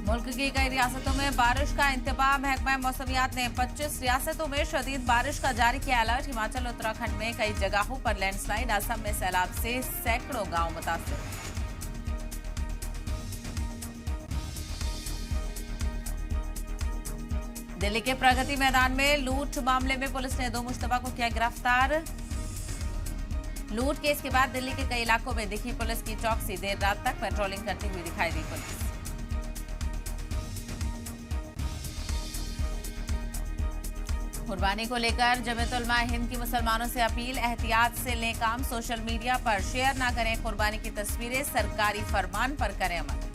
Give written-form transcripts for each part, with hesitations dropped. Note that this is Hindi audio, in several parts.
मुल्क की कई रियासतों में बारिश का इंतबाह। महकमा मौसमियात ने 25 रियासतों में शदीद बारिश का जारी किया अलर्ट। हिमाचल उत्तराखंड में कई जगहों पर लैंडस्लाइड। असम में सैलाब से सैकड़ों गांव मुतासिर। दिल्ली के प्रगति मैदान में लूट मामले में पुलिस ने 2 मुश्तबा को किया गिरफ्तार। लूट केस के बाद दिल्ली के कई इलाकों में दिखी पुलिस की चौकसी। देर रात तक पेट्रोलिंग करती हुई दिखाई दी पुलिस। कुर्बानी को लेकर जमीयत उलमा हिंद की मुसलमानों से अपील। एहतियात से लें काम। सोशल मीडिया पर शेयर ना करें कुर्बानी की तस्वीरें। सरकारी फरमान पर करें अमल।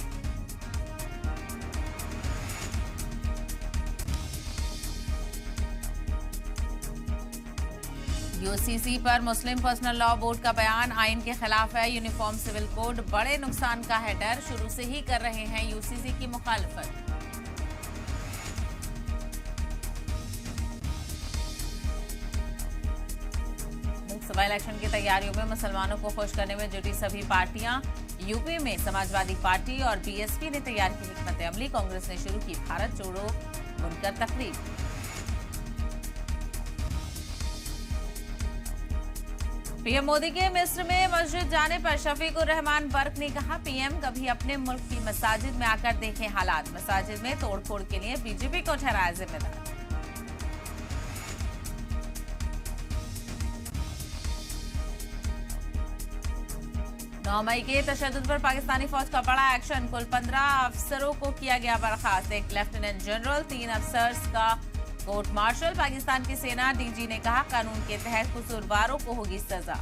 यूसीसी पर मुस्लिम पर्सनल लॉ बोर्ड का बयान आइन के खिलाफ है। यूनिफॉर्म सिविल कोड बड़े नुकसान का है डर। शुरू से ही कर रहे हैं यूसीसी की मुखालफत। लोकसभा इलेक्शन की तैयारियों में मुसलमानों को खुश करने में जुटी सभी पार्टियां। यूपी में समाजवादी पार्टी और बीएसपी ने तैयार की हिकमत अमली। कांग्रेस ने शुरू की भारत जोड़ो बुनकर तकरीब। पीएम मोदी के मिस्र में मस्जिद जाने पर शफीकुर रहमान बर्क ने कहा, पीएम कभी अपने मुल्क की मसाजिद में आकर देखें हालात। मसाजिद में तोड़फोड़ के लिए बीजेपी को ठहराया जिम्मेदार। 9 मई के तशद्दुद पर पाकिस्तानी फौज का बड़ा एक्शन। कुल 15 अफसरों को किया गया बर्खास्त। एक लेफ्टिनेंट जनरल, 3 अफसर्स का कोर्ट मार्शल। पाकिस्तान की सेना डीजी ने कहा, कानून के तहत कसूरवारों को होगी सजा।